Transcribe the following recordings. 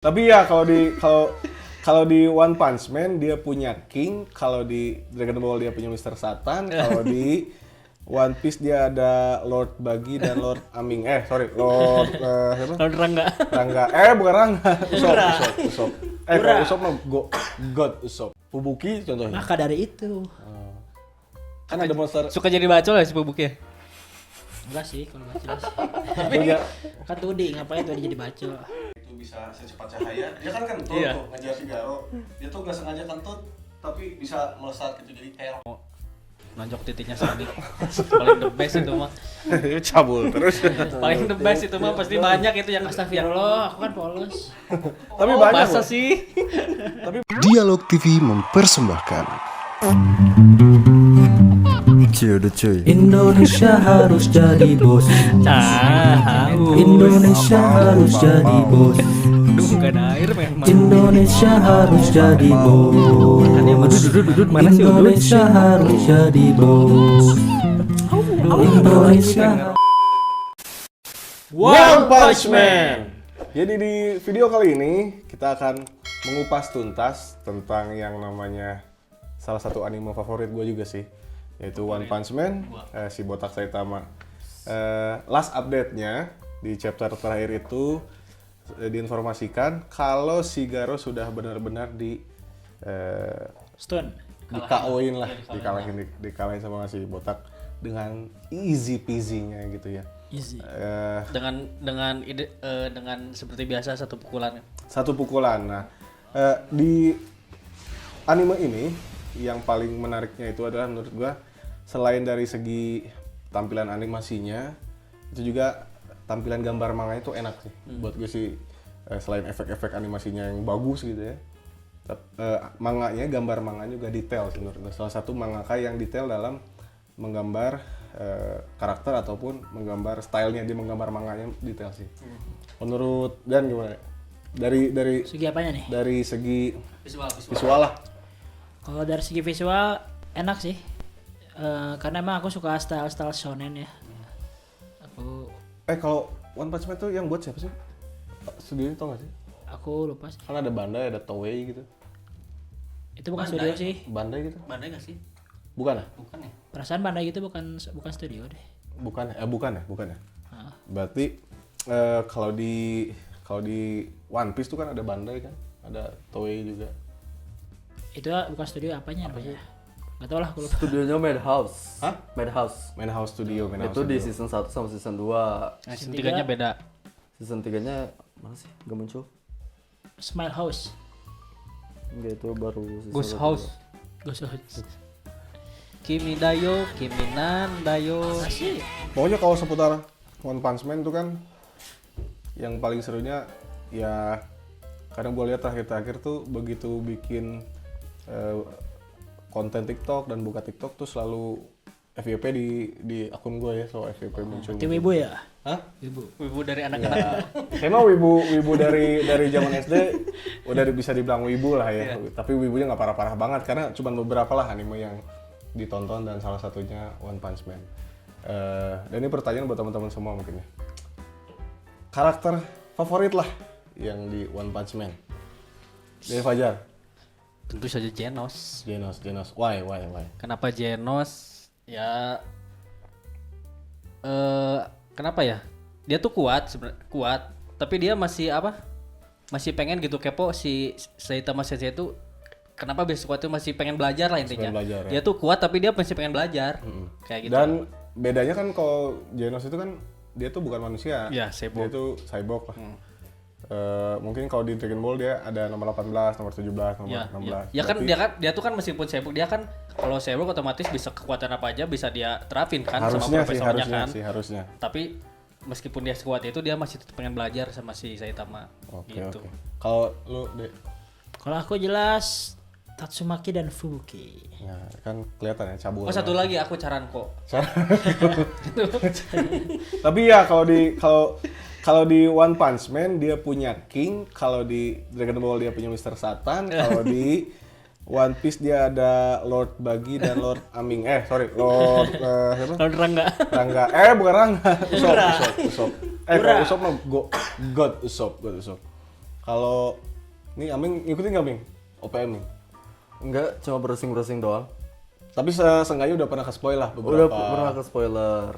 Tapi ya kalau di One Punch Man dia punya King, kalau di Dragon Ball dia punya Mr. Satan, kalau di One Piece dia ada Lord Buggy dan Lord Aming. Lord siapa? Lord Rangga. Rangga. Bukan Rangga. Usop. Kalau Usop mah God Usop. Fubuki contohnya. Maka dari itu. Kan ada monster. Suka jadi bacol ya si Pubuknya? Enggak sih kalau bacol sih. Punya Kan Tudi ngapain tuh dia jadi bacol. itu bisa secepat cahaya. Dia kan kentut Iya. tuh ngejar si Garo. Dia tuh nggak sengaja kentut tapi bisa melesat gitu jadi kayak Nonjok titiknya Sonic. Paling the best itu mah. cabul terus. Paling the best itu mah pasti banyak itu yang Astagfirullah, aku kan polos. Tapi banyak masa loh. sih? Dialog TV mempersembahkan cuy. Indonesia harus jadi bos. Indonesia harus jadi bos. Aduh, gak ada air memang. Indonesia harus jadi bos. Dudut mana sih Udut? Indonesia harus jadi bos. Indonesia. One Punch Man. Jadi di video kali ini kita akan mengupas tuntas tentang yang namanya salah satu anime favorit gue juga sih, yaitu One Punch Man, si botak Saitama. Last update-nya di chapter terakhir itu diinformasikan kalau si Garo sudah benar-benar Stun. di-KO-in lah, dikalahin sama si botak dengan easy peasy-nya gitu ya. Easy. Dengan seperti biasa satu pukulan. Satu pukulan. Nah, di anime ini yang paling menariknya itu adalah menurut gua selain dari segi tampilan animasinya, itu juga tampilan gambar manganya itu enak sih. Buat gue sih selain efek-efek animasinya yang bagus gitu ya. Manganya, gambar manganya juga detail sih menurut gue. Salah satu mangaka yang detail dalam menggambar karakter ataupun menggambar stylenya, dia menggambar manganya detail sih. Menurut Dan gimana? Dari Segi apanya nih? dari segi visual lah. Kalau dari segi visual enak sih. Karena emang aku suka style shonen ya. Aku Kalau One Punch Man tuh yang buat siapa sih? Studionya tau gak sih? aku lupa sih. Kan ada Bandai, ada Toei gitu. Itu bukan Bandai. studio sih. Bandai gitu? Bandai nggak sih? Bukan ya? Bukan ya? Perasaan Bandai gitu bukan studio deh. Bukan ya? Heeh. Berarti kalau di One Piece tuh kan ada Bandai kan? Ada Toei juga. Itu bukan studio apanya namanya? Gak tau lah aku lupa. Studionya Madhouse. Hah? Madhouse. Madhouse Studio. Itu di season 1 sama season 2. Nah, season 3-nya beda. Season 3-nya mana sih? Gak muncul. Smile House. Enggak, itu baru season Ghost 1. House. Ghost House. Kimi Dayo, Kiminan Dayo. Asik. Pokoknya kalau seputar One Punch Man tuh kan yang paling serunya ya kadang gue lihat terakhir-terakhir tuh begitu bikin konten TikTok dan buka TikTok tuh selalu FYP di akun gue ya, so FYP muncul. Tim Wibu ya? Hah? Wibu dari anak-anak. Saya mah wibu dari zaman SD udah bisa dibilang wibu lah ya. Tapi wibunya nggak parah-parah banget karena cuma beberapa lah anime yang ditonton dan salah satunya One Punch Man. Dan ini pertanyaan buat teman-teman semua mungkin ya. Karakter favorit lah yang di One Punch Man. Dari Fajar. Tentu saja Genos. Genos. Why? Kenapa Genos? Ya kenapa ya? Dia tuh kuat, tapi dia masih masih pengen gitu kepo si Saitama Sensei itu kenapa bisa kuat itu masih pengen belajar lah intinya. belajar, ya. Dia tuh kuat tapi dia masih pengen belajar. Kayak gitu. Dan bedanya kan kalau Genos itu kan dia tuh bukan manusia. Ya, cyborg. Dia tuh cyborg lah. Mungkin kalau di Dragon Ball dia ada nomor 18, nomor 17, nomor Ya, 16. ya kan Berarti dia tuh kan meskipun cyborg dia kan kalau cyborg otomatis bisa kekuatan apa aja bisa dia terapin kan harusnya sama profesornya kan. harusnya. Tapi meskipun dia sekuat itu dia masih tetap pengen belajar sama si Saitama. Oke. Gitu. Kalau lu Dek, Kalau aku jelas Tatsumaki dan Fubuki. ya kan kelihatan ya cabul. Oh satu lagi aku Caranko. Tapi ya kalau di One Punch Man dia punya King, kalau di Dragon Ball dia punya Mr. Satan, kalau di One Piece dia ada Lord Buggy dan Lord Aming. Lord siapa? Lord Rangga. Rangga. Bukan Rangga. Usop. Kalau Usop mah God Usop. Kalau nih Aming ngikutin nggak Ming? OPM nih. Enggak, cuma browsing doang. Tapi seenggaknya udah pernah ke-spoil lah Udah beberapa. pernah ke spoiler.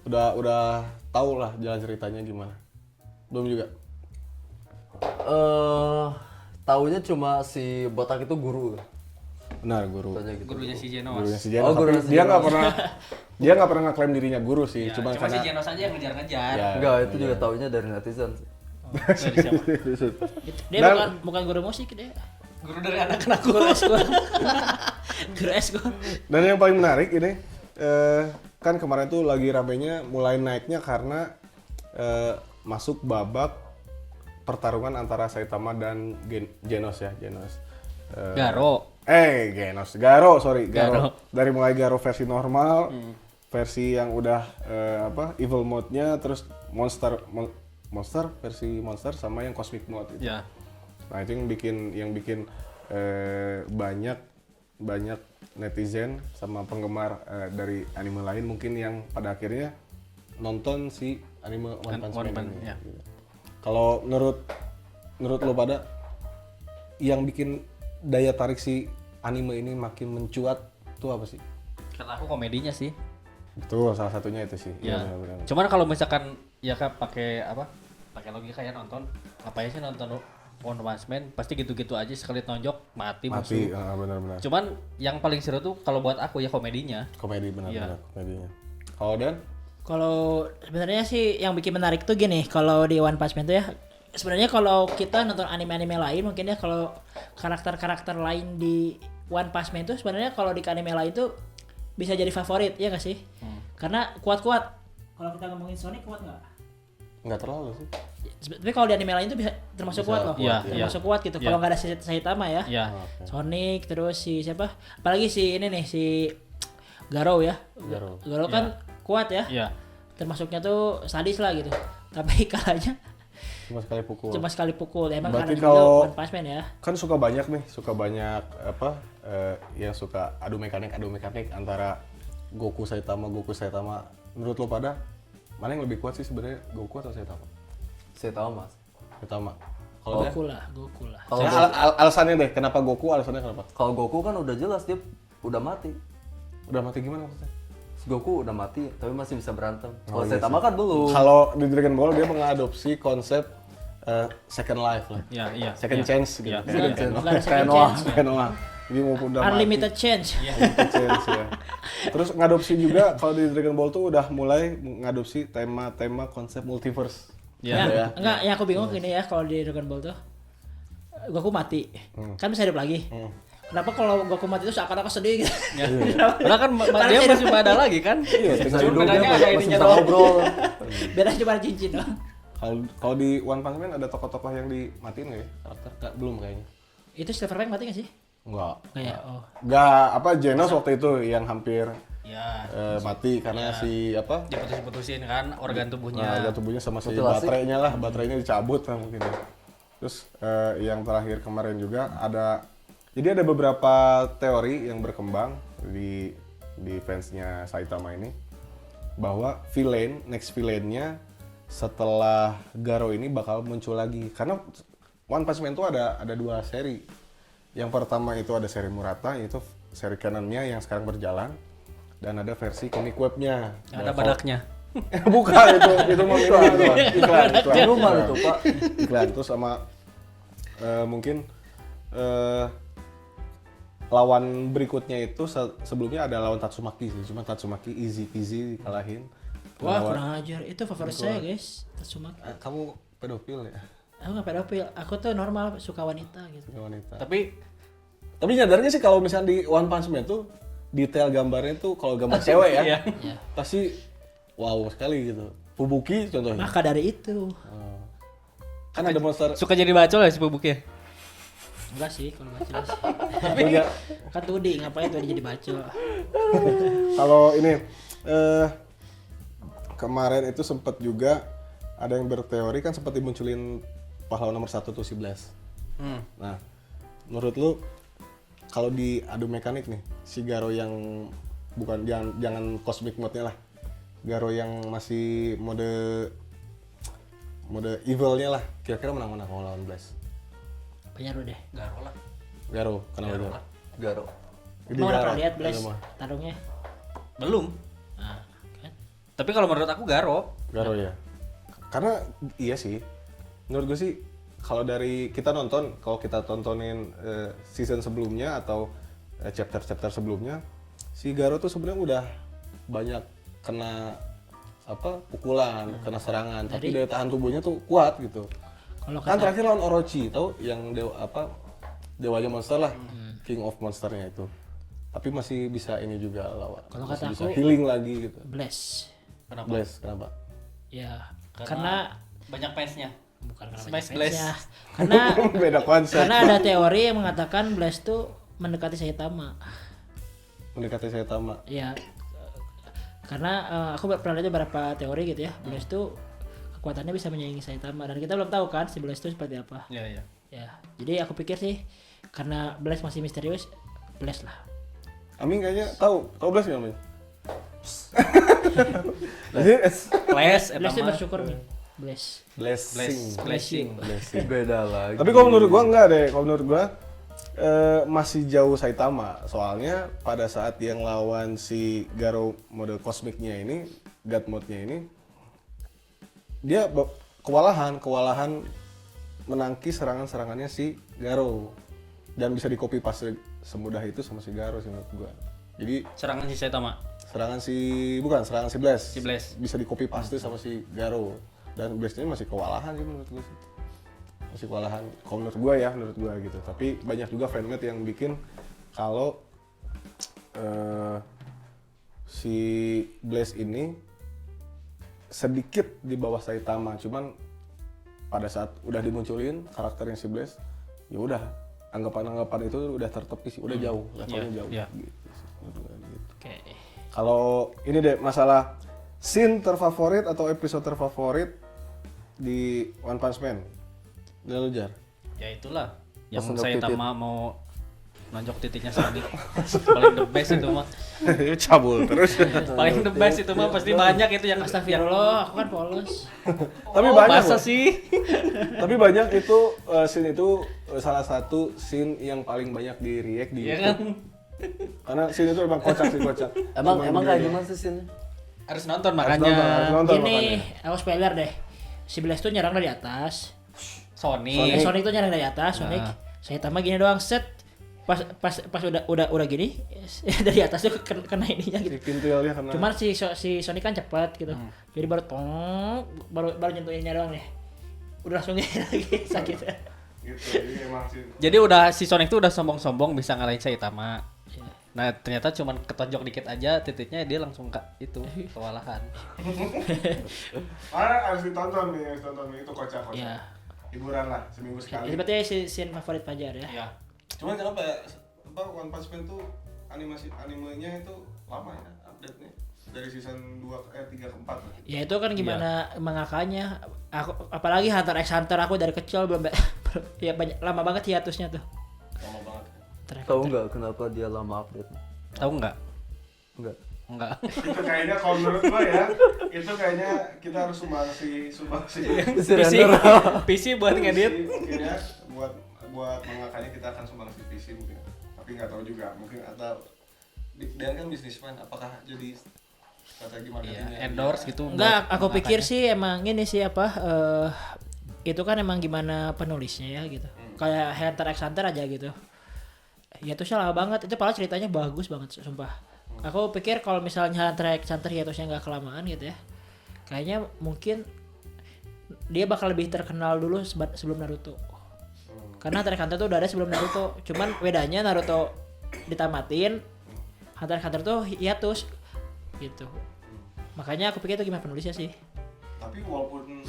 Udah tahu lah jalan ceritanya gimana. Belum juga. Taunya cuma si botak itu guru. Benar, guru. Taunya gitu. Gurunya si Genos. Gurunya si Genos. Oh, Tapi gurunya si dia nggak Genos. pernah ngeklaim dirinya guru sih, Ya, cuma cuma si karena Genos aja yang ngejar-ngejar. Ya. Enggak, itu juga taunya dari netizen sih. Dari siapa? Gitu. Dia Dan- bukan guru musik dia. Guru dari anak-anak Guru eskul. Guru eskul. Dan yang paling menarik ini kan kemarin tuh lagi ramenya mulai naiknya karena masuk babak pertarungan antara Saitama dan Genos ya, Genos. Garo. Garo, sorry, Garo. Dari mulai Garo versi normal, versi yang udah evil mode-nya, terus monster versi monster sama yang cosmic mode itu. Ya. Nah itu yang bikin banyak netizen sama penggemar dari anime lain mungkin yang pada akhirnya nonton si anime One Punch One Man Punch, ini. ya. Kalau menurut lo pada yang bikin daya tarik si anime ini makin mencuat tuh apa sih? Karena aku komedinya sih. Betul, salah satunya itu sih. Ya. Iya, benar-benar. Cuman kalau misalkan ya kan pakai apa? Pakai logika ya nonton. Ngapain sih nonton One Punch Man? Pasti gitu-gitu aja sekali tonjok mati musuh. Mati, benar-benar. Cuman yang paling seru tuh kalau buat aku ya komedinya. Komedi Iya. benar-benar komedinya. Kalau Dan? Kalau sebenarnya sih yang bikin menarik tuh gini, kalau di One Punch Man tuh ya sebenarnya kalau kita nonton anime-anime lain mungkin ya kalau karakter-karakter lain di One Punch Man tuh sebenarnya kalau di anime lain tuh bisa jadi favorit ya nggak sih? Karena kuat-kuat. Kalau kita ngomongin Sonic kuat nggak? Nggak terlalu sih. Tapi kalau di anime lain tuh bisa termasuk kuat loh. Iya, Termasuk kuat gitu. Iya. Kalau nggak ada Saitama ya. Ya. Sonic terus si siapa? Apalagi si ini nih si Garo ya. Garo kan kuat ya. Iya. Termasuknya tuh sadis lah gitu. Tapi kalanya Cuma sekali pukul. cuma sekali pukul. Emang Berarti karena juga kalau- One Punch Man ya. Kan suka banyak yang suka adu mekanik antara Goku Saitama. Menurut lo pada mana yang lebih kuat sih sebenarnya, Goku atau Saitama? Saya tahu mas. Saitama. Kalau dia? Goku lah. Kalau Alasannya deh, kenapa Goku? Alasannya kenapa? kalau Goku kan udah jelas dia udah mati. Udah mati gimana maksudnya? Si Goku udah mati tapi masih bisa berantem. Kalau iya Saitama kan belum. Kalau di Dragon Ball dia mengadopsi konsep second life lah. Iya, iya. Second iya. chance gitu. Iya. Kayak Nggak ada Kayak second Noah, chance. kayak Noah. Jadi mau udah Unlimited change. Unlimited chance ya. Terus ngadopsi juga kalau di Dragon Ball tuh udah mulai ngadopsi tema-tema konsep multiverse. Iya. Ya, enggak, yang aku bingung gini ya kalau di Dragon Ball tuh Goku mati. Kan bisa hidup lagi. Kenapa kalau Goku mati itu seakan-akan sedih gitu? Ya. Karena kan dia masih ada lagi kan? Iya, tinggal Cuma hidup bedanya dia ada masih ininya bisa doang. ngobrol. Beda cuma cincin doang. Kalau di One Punch Man ada tokoh-tokoh yang dimatiin nggak ya? Karakter belum kayaknya. Itu Silverback mati gak sih? Enggak. Kayak oh. Enggak, apa Genos waktu itu yang hampir Ya. mati karena si apa? Diputus-putusin kan organ tubuhnya. Harga tubuhnya sama si Mutilasi. baterainya dicabut lah mungkin ya. Terus yang terakhir kemarin juga jadi ada beberapa teori yang berkembang di fansnya Saitama ini bahwa next villainnya setelah Garo ini bakal muncul lagi karena One Punch Man itu ada 2 seri. Yang pertama itu ada seri Murata, itu seri kanannya yang sekarang berjalan, dan ada versi comic webnya. Ada badaknya. Bukan itu mah iklan. Rumah itu pak. Iklan terus sama mungkin lawan berikutnya itu sebelumnya ada lawan Tatsumaki sih, cuma Tatsumaki easy peasy dikalahin. Wah, kurang ajar. Itu favorit saya, guys. Tatsumaki. Kamu pedofil ya? Aku nggak pedofil. Aku tuh normal suka wanita gitu. Suka wanita. Tapi Tapi nyadarnya sih kalau misalnya di One Punch Man tuh detail gambarnya tuh kalau gambar cewek ya, Iya. pasti wow sekali gitu. Fubuki contohnya. Maka dari itu. Kan ada monster. suka jadi bacol ya si bubuknya. Enggak sih kalau nggak jelas. Punya. Kan tudi ngapain tuh dia jadi bacol. Kalau ini kemarin itu sempat juga ada yang berteori kan sempat dimunculin pahlawan nomor 1 tuh si Blast. Nah, menurut lu kalau di adu mekanik nih si Garo yang bukan jangan cosmic mode-nya lah. Garo yang masih mode evilnya lah. Kira-kira menang mana kalau lawan Blast? Banyak deh. Garo lah. Garo, kenapa Garo? Garo. Jadi Mau Garo. pernah lihat Blaze Garo mah. tarungnya? Belum. Nah, kan. Tapi kalau menurut aku Garo. Garo ya. Karena iya sih. Menurut gue sih kalau dari kita nonton, kalau kita tontonin season sebelumnya atau chapter-chapter sebelumnya, si Garo tuh sebenarnya udah banyak kena pukulan, kena serangan, tapi daya tahan tubuhnya tuh kuat gitu. Kalau Kan kata terakhir lawan Orochi, tahu yang dewanya monster lah, King of Monsternya itu. Tapi masih bisa ini juga lawan. Kalau Masih kata bisa aku- healing lagi gitu. Blaze. Kenapa? Bless, kenapa? Ya, Karena karena banyak fansnya. bukan karena Smash banyak Blaze. fansnya. Karena Beda konsep. karena ada teori yang mengatakan Blaze tuh mendekati Saitama. Mendekati Saitama. Ya, karena aku pernah lihat beberapa teori gitu ya. Blaze tuh kekuatannya bisa menyaingi Saitama dan kita belum tahu kan si Blaze tuh seperti apa. Iya, iya. Ya, jadi aku pikir sih karena Blaze masih misterius, Blaze lah. Amin kayaknya tahu Bless nggak Amin? Jadi Flash Blaze tuh mah. bersyukur nih. Blaze. blessing. Flashing. Beda lagi. Tapi kalau menurut gua enggak deh. Kalau menurut gua masih jauh Saitama. Soalnya pada saat yang lawan si Garo mode kosmiknya ini, God mode-nya ini, dia kewalahan menangkis serangan-serangannya si Garo dan bisa di copy paste semudah itu sama si Garo sih menurut gua. Jadi Serangan si Saitama. serangan si Bless. Si Bless. Bisa di copy paste sama si Garo dan Bless-nya masih kewalahan sih menurut gue sih. Masih kewalahan kalau menurut gue gitu. Tapi banyak juga fanmade yang bikin kalau si Bless ini sedikit di bawah Saitama, cuman pada saat udah dimunculin karakternya si Bless, ya udah anggapan-anggapan itu udah tertepis, udah jauh, levelnya jauh iya. gitu sih, menurut gue gitu. Oke. Kalau ini deh masalah scene terfavorit atau episode terfavorit di One Punch Man. Udah lu Jar. Ya itulah. Yang Pas nonjok Saitama mau nonjok titiknya Sonic. Paling the best itu mah. Cabul terus. Paling the best itu mah pasti banyak itu yang Astagfirullah, aku kan polos. Tapi Oh, banyak masa loh. sih? Tapi banyak itu scene itu salah satu scene yang paling banyak di react di Iya YouTube. kan? Karena scene itu emang kocak sih kocak. Emang kayak gimana sih sini? Harus nonton Harus makanya. nonton Ini makanya. aku spoiler deh. Si Blaze tuh nyerang dari atas. Sonic. Sonic tuh nyerang dari atas, Sonic. Saitama gini doang set. Pas udah gini dari atas tuh kena ininya gitu. Si pintilnya kena. Cuman si Sonic kan cepat gitu. Jadi baru baru nyentuhinnya doang deh. Udah langsung gini lagi sakit. gitu. Jadi emang sih. Jadi udah si Sonic tuh udah sombong-sombong bisa ngalahin Saitama. Nah ternyata cuman ketonjok dikit aja titiknya dia langsung itu kewalahan. Harus ditonton nih, itu kocak. Ya. Hiburan lah seminggu sekali. Berarti scene favorit Fajar ya. Iya. Cuman kenapa ya? One Punch Man tuh animenya itu lama ya update-nya. Dari season 3 ke 4 lah. Ya itu kan gimana mengakanya. Aku apalagi Hunter x Hunter aku dari kecil belum ya banyak lama banget hiatusnya tuh. Lama banget. Tahu nggak kenapa dia lama update? Tahu nggak? Enggak. Enggak. Itu kayaknya kalau menurut gua ya, itu kayaknya kita harus sumbangsi PC buat ngedit. mungkin ya buat mengakanya kita akan sumbangsi PC mungkin. Tapi nggak tahu juga, mungkin atau Dan kan bisnisman, apakah jadi strategi marketingnya? Iya, endorse gitu. Enggak, buat aku pikir mengangkatnya. sih emang ini sih itu kan emang gimana penulisnya ya gitu. Kayak Hunter x Hunter aja gitu. Ya itu salah banget. Itu padahal ceritanya bagus banget sumpah. Aku pikir kalau misalnya Hunter x Hunter hiatusnya nggak kelamaan gitu ya. Kayaknya mungkin dia bakal lebih terkenal dulu sebelum Naruto. Karena Hunter x Hunter tuh udah ada sebelum Naruto. Cuman bedanya Naruto ditamatin, Hunter x Hunter tuh hiatus gitu. Makanya aku pikir itu gimana penulisnya sih. Tapi walaupun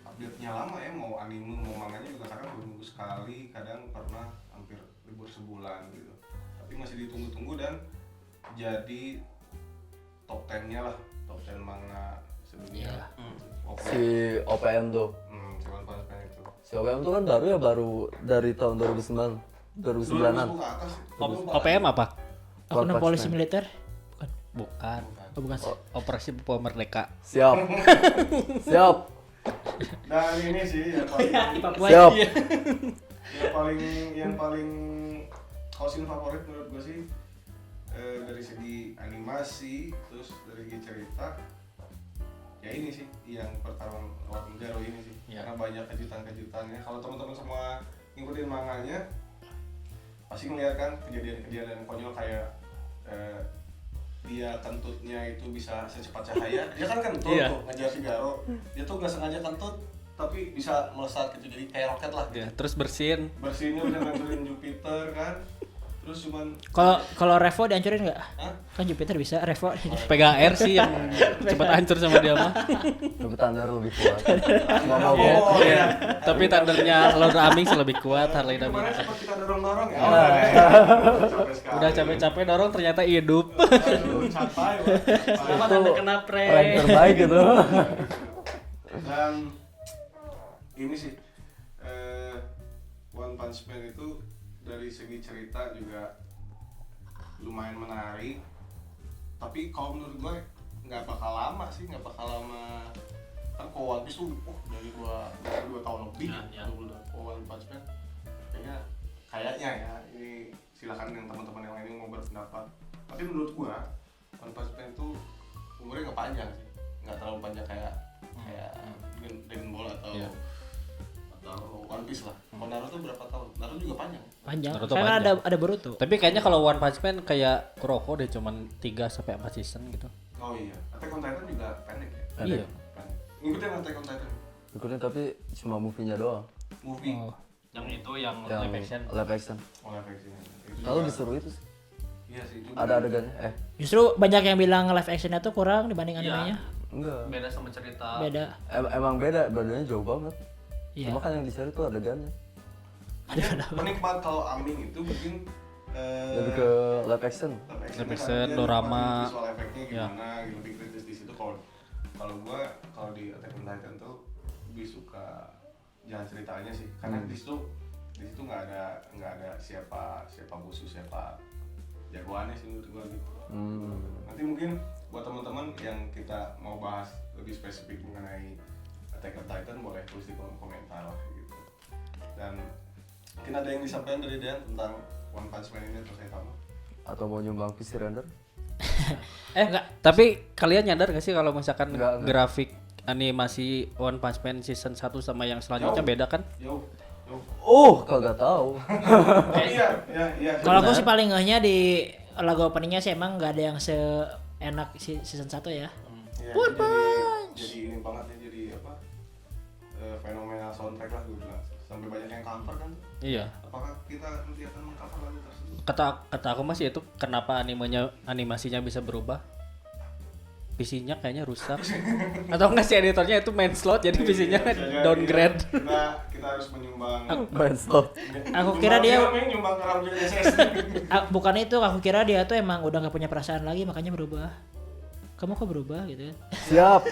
update-nya lama ya, mau anime mau manganya juga kadang 2 minggu sekali, kadang pernah hampir libur sebulan gitu. Tapi masih ditunggu-tunggu dan jadi top 10-nya lah, top 10 manga sedunia. Iya. Si OPM tuh. Cuman pas itu. Si OPM tuh kan baru dari tahun 2009. 2009-an. 2010 ke atas. OPM apa? Aku One Punch polisi Man. militer. Bukan. Oh, bukan. Operasi Papua Merdeka. Siap. Siap. Dan ini sih yang paling Di Papua. Siap. yang paling kalau scene favorit menurut gue sih dari segi animasi, terus dari segi cerita, ya ini sih yang pertarungan lawan Garo ini sih. Karena banyak kejutan-kejutannya. Kalau teman-teman semua ngikutin manganya, pasti ngeliat kan kejadian-kejadian konyol kayak dia kentutnya itu bisa secepat cahaya. Dia kan kentut tuh ngejar si Garo. Dia tuh nggak sengaja kentut, tapi bisa melesat gitu, jadi kayak roket lah. Ya, terus bersihinnya Bisa ngancurin Jupiter kan. Terus cuman Kalau Revo dihancurin nggak? Hah? Kan Jupiter bisa, Revo. PGR sih yang cepat hancur sama dia mah. Tapi Thunder lebih kuat. Nggak mau Iya, gua. iya. Tapi Thundernya Lord Aming lebih kuat, Harley kemarin Davidson. sempat kita dorong-dorong ya. Capek sekali. Udah capek-capek dorong ternyata hidup. Aduh, capai. Selamat Anda kena Prank prank. terbaik gitu. Dan ini sih One Punch Man itu dari segi cerita juga lumayan menarik, tapi kalau menurut gue nggak bakal lama kan kalau One Piece tuh dari 22 tahun lebih Ya. Kalau One Punch Man kayaknya ya, ini silakan yang teman-teman yang lain mau berpendapat, tapi menurut gue One Punch Man tuh umurnya nggak panjang sih, nggak terlalu panjang kayak Dragon Ball atau One Piece lah. Kalau Naruto berapa tahun? Naruto juga panjang. Panjang. Naruto Kan panjang. ada Boruto. Tapi kayaknya kalau One Punch Man kayak Kuroko deh, cuman 3 sampai 4 season gitu. Oh iya. Attack on Titan juga pendek ya? Iya. Pendek. Ngikutin Attack on Titan Ikutin tapi cuma movie-nya doang. movie. Yang itu yang Yang live action. live action. Oh, live action. Itu Kalau juga- disuruh itu sih. Iya sih itu. Ada adegannya. Justru banyak yang bilang live actionnya tuh kurang dibanding animenya. Enggak. Beda sama cerita. Beda. Emang beda, bedanya jauh banget. Iya. Cuma kan yang dicari tuh adegannya. Penikmat kalau Aming itu bikin Lebih ke live action. live action, dia dorama. nikmatin visual efeknya Ya. gimana, gitu, lebih kritis di situ. Kalau gua di Attack on Titan tuh lebih suka jalan ceritanya sih, karena di situ nggak ada siapa musuh, siapa jagoannya sih menurut gua gitu. Nanti mungkin buat teman-teman yang kita mau bahas lebih spesifik mengenai Attack on Titan boleh tulis di kolom komentar lah gitu. Dan mungkin ada yang disampaikan dari Dean tentang One Punch Man ini atau saya tahu? Atau mau nyumbang PC render? Tapi kalian nyadar gak sih kalau misalkan Enggak. grafik animasi One Punch Man season 1 sama yang selanjutnya Jauh. beda kan? Jauh. Kagak tahu. Iya. Kalau aku sih paling ngehnya di lagu openingnya sih emang nggak ada yang seenak season 1 ya. Iya, jadi ini banget ya, jadi apa? Fenomenal soundtrack lah gue bilang. Sampai banyak yang cover kan? Iya. Apakah kita nanti akan mengcover lagu tersebut? Kata aku masih itu kenapa animasinya bisa berubah? PC-nya kayaknya rusak. Atau enggak sih editornya itu main slot jadi PC-nya downgrade. Kita harus menyumbang. Main slot. Aku kira dia nyumbang ke RAM SSD. bukan itu, aku kira dia tuh emang udah nggak punya perasaan lagi makanya berubah. Kamu kok berubah gitu kan? Siap.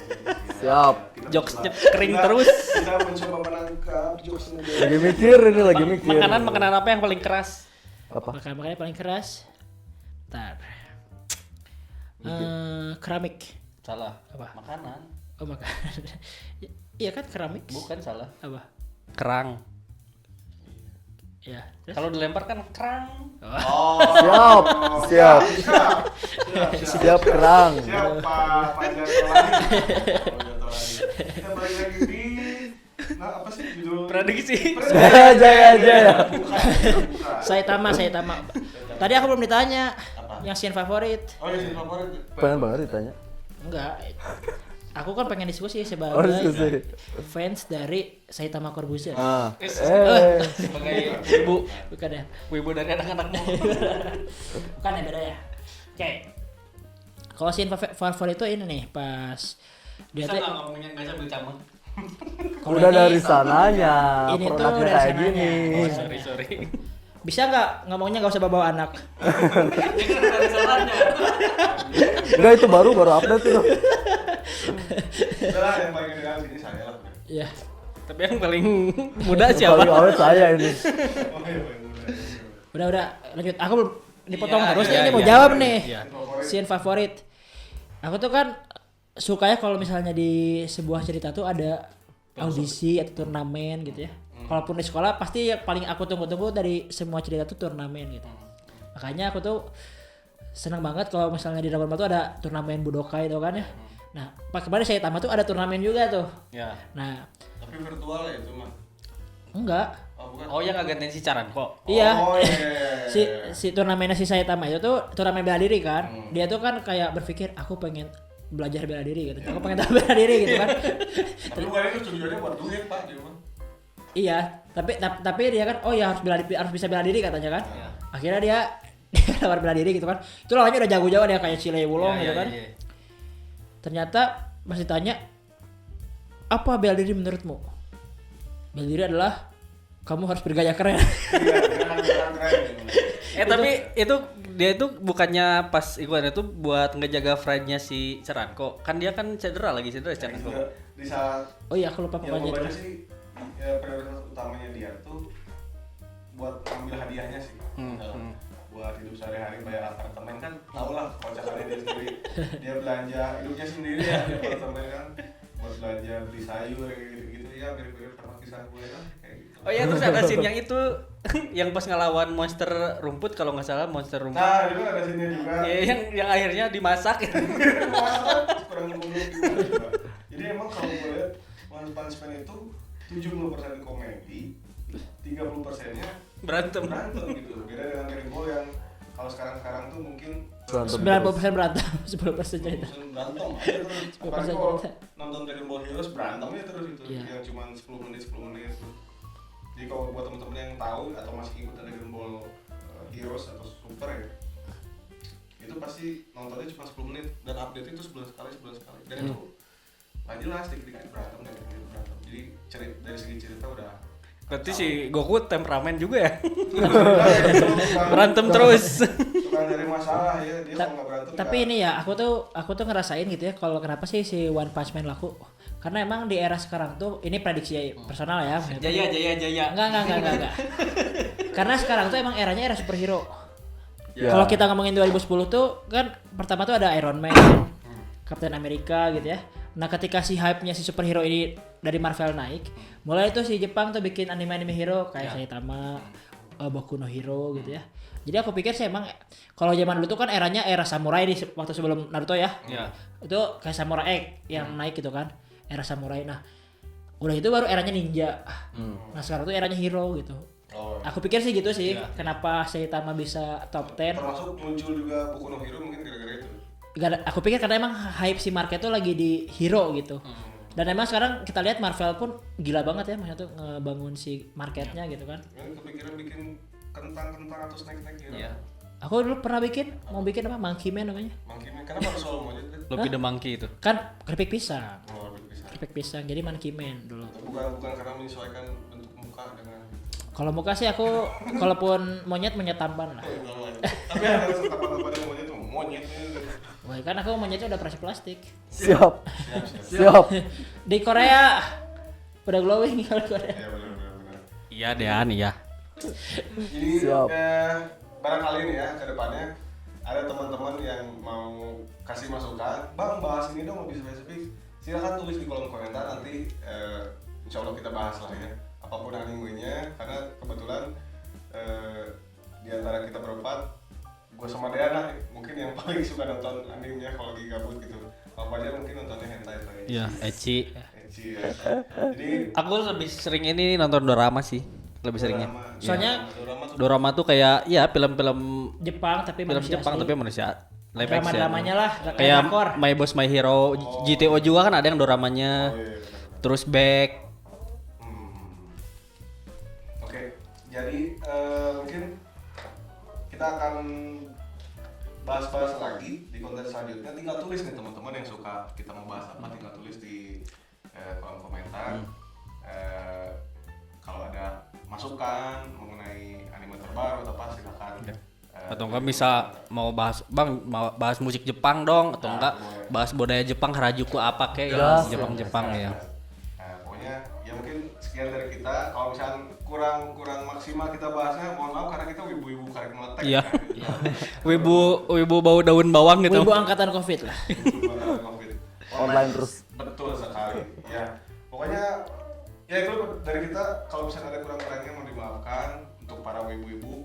Jokesnya kering terus. Kita mencoba menangkap jokesnya. Lagi mikir ini, lagi mikir. Makanan apa yang paling keras? Apa? Makannya paling keras. Bentar. Keramik. Salah. Apa? Makanan. Oh makanan. Iya kan keramik. Bukan salah. Apa? Kerang. Ya. Terus? Kalau dilempar kan kerang. Siap. Siap kerang. Siap Pak Jatolani. Kita balik lagi di apa sih judul? Prediksi. Jaya. Bukan. Saitama. Tadi aku belum ditanya. Apa? Yang scene favorit. Oh ya scene favorit. Pengen banget ditanya. Enggak. Aku kan pengen diskusi sebagai Diskusi. fans dari Saitama Corbuzier. Sebagai ibu Bukan ya? ibu dari anak-anakmu. Bukan ya, beda ya. Oke. Kalau scene favorit itu ini nih pas dia Bisa tuh nggak ngomongnya nggak sambil camuk? kalau Udah ini- dari sananya. ini tuh Produknya dari kayak sananya. gini. Oh, sorry. bisa nggak ngomongnya nggak usah bawa anak. Ini kan dari salahnya. Enggak, itu baru update itu. Itulah yang paling kedengaran sini saya lah. Iya. Tapi yang paling muda siapa? Paling awet saya ini. Oh iya benar. Udah lanjut. Aku belum dipotong Iya, terus iya, ini mau iya. jawab nih. Iya. Scene favorit. Aku tuh kan sukanya kalau misalnya di sebuah cerita tuh ada audisi atau turnamen gitu ya. Kalaupun di sekolah pasti yang paling aku tunggu-tunggu dari semua cerita tuh turnamen gitu. Makanya aku tuh senang banget kalau misalnya di Dragon Ball tuh ada turnamen Budokai itu kan ya. Nah, pas kemarin saya tambah tuh ada turnamen juga tuh. Ya. Nah, Tapi virtual ya itu mah. enggak. Oh, bukan. Oh yang ngegantiin si Caran kok. Iya. Oh iya. Si turnamennya si Saitama itu tuh turnamen bela diri kan. Dia tuh kan kayak berpikir aku pengen belajar bela diri gitu. Aku pengen tahu bela diri gitu kan. Tapi bukan itu tujuannya buat duit Pak dia mah. Iya, tapi dia kan oh ya harus bisa bela diri katanya kan. Iya. Akhirnya dia lewat bela diri gitu kan. Itu lawannya udah jago-jago dia kayak Chile Wulong gitu kan. Ternyata masih tanya apa bela diri menurutmu? Bela diri adalah kamu harus bergaya keren. Tapi itu dia itu bukannya pas ikutan itu buat ngejaga friendnya si Caran kok. Kan dia kan cedera si Caran kok. Di saat Oh iya aku lupa yang pokoknya gue itu. baca sih prioritas utamanya dia tuh buat ambil hadiahnya sih. Buat hidup sehari-hari bayar apartemen kan tau lah kocakannya dia sendiri. Dia belanja hidupnya sendiri ya di apartemen kan buat belanja beli sayur gitu ya mirip-mirip sama kisah gue lah kayak gitu. Oh iya terus ada scene yang itu yang pas ngelawan monster rumput kalau nggak salah monster rumput. Nah itu ada sini juga. Ya, yang akhirnya dimasak. Masa kurang ngomong gimana coba. Jadi emang kalau gue lihat One Punch Man itu 70% komedi, 30%-nya Berantem. gitu. Beda dengan Dragon Ball yang kalau sekarang tuh mungkin 90% berantem, 10% cerita. berantem aja terus. 10% Apalagi kalau cerita. nonton Dragon Ball Heroes berantemnya terus itu Iya. yang cuma 10 menit tuh. Jadi kalau buat teman-teman yang tahu atau masih ikutan Dragon Ball Heroes atau Super ya, itu pasti nontonnya cuma 10 menit dan update itu sebulan sekali dan itu nggak jelas dikit-dikit berantem. Jadi dari segi cerita udah Berarti si Goku temperamen juga ya. Berantem Berantem terus. Bukan dari masalah ya dia kalau nggak berantem. Tapi ini ya aku tuh ngerasain gitu ya kalau kenapa sih si One Punch Man laku. Karena emang di era sekarang tuh ini prediksi personal ya. Jaya. Enggak. Karena sekarang tuh emang eranya era superhero. Ya. Kalau kita ngomongin 2010 tuh kan pertama tuh ada Iron Man, Captain America gitu ya. Nah ketika si hype-nya si superhero ini dari Marvel naik, mulai tuh si Jepang tuh bikin anime-anime hero kayak Saitama, Boku no Hero gitu ya. Jadi aku pikir sih emang kalau zaman dulu tuh kan eranya era samurai di waktu sebelum Naruto ya. Iya. Itu kayak Samurai X yang naik gitu kan. Era samurai. Nah, udah itu baru eranya ninja. Nah, sekarang tuh eranya hero gitu. Oh. Aku pikir sih gitu sih. Kenapa Saitama bisa top 10? Termasuk muncul juga Boku no Hero mungkin gara-gara itu. Aku pikir karena emang hype si market tuh lagi di hero gitu. Dan emang sekarang kita lihat Marvel pun gila banget ya, maksudnya tuh ngebangun si marketnya gitu kan. Ini kepikiran bikin kentang-kentang atau snack-snack gitu. Iya. Aku dulu pernah mau bikin apa? Monkey Man namanya. Monkey Man, kenapa harus soal monyet? Lopi the Monkey itu. Kan keripik pisang. Oh, bisa. Keripik pisang. Jadi Monkey Man dulu. Bukan karena menyesuaikan bentuk muka dengan Kalau muka sih aku kalaupun monyet tampan lah. tapi harus apa-apa dengan monyet tuh monyet. Wah, kan aku monyetnya udah operasi plastik. Siap. Di Korea udah glowing kalau Korea. Ya benar. Iya Dean, iya. Jadi Siap. barangkali nih ya ke depannya ada teman-teman yang mau kasih masukan, Bang bahas ini dong lebih spesifik. Silakan tulis di kolom komentar nanti insya Allah kita bahas lah ya. Apapun animenya karena kebetulan di antara kita berempat gue sama Deana mungkin yang paling suka nonton animenya kalau lagi gabut gitu. Apa aja mungkin nontonnya hentai kayak Iya, ecchi. Ecchi ya. Jadi Aku lebih sering ini nonton dorama sih. Lebih seringnya. drama- Soalnya drama tuh Dorama tuh kayak ya film-film Jepang tapi film manusia Jepang asli. tapi manusia live action. Drama-dramanya lah Kayak drakor. My Boss My Hero, GTO juga kan ada yang doramanya. oh, iya, benar-benar. Terus Back. Oke, jadi mungkin kita akan bahas-bahas lagi di konten selanjutnya. Tinggal tulis nih teman-teman yang suka kita mau bahas apa, tinggal tulis di kolom komentar. Kalau ada masukan mengenai anime terbaru atau apa silakan. Atau enggak bisa mau bahas mau bahas musik Jepang dong atau enggak boleh. bahas budaya Jepang Harajuku apa kayak Jelas, Jepang ya. Nah, pokoknya ya mungkin sekian dari kita. Kalau misalnya kurang maksimal kita bahasnya, mohon maaf karena kita wibu-wibu karek meletek. Iya. Ya. Wibu bau daun bawang gitu. Ibu angkatan Covid lah. Wibu karek COVID. Online terus. Betul sekali. Ya. Pokoknya Ya itu dari kita, kalau misalnya ada kurang-kurangnya mau dimaafkan. Untuk para ibu-ibu,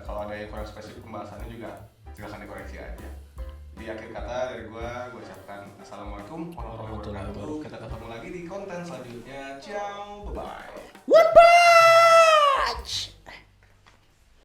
kalau ada yang kurang spesifik pembahasannya juga silakan dikoreksi aja. Di akhir kata dari gue ucapkan assalamualaikum warahmatullahi wabarakatuh. Kita ketemu lagi di konten selanjutnya. Ciao, bye bye.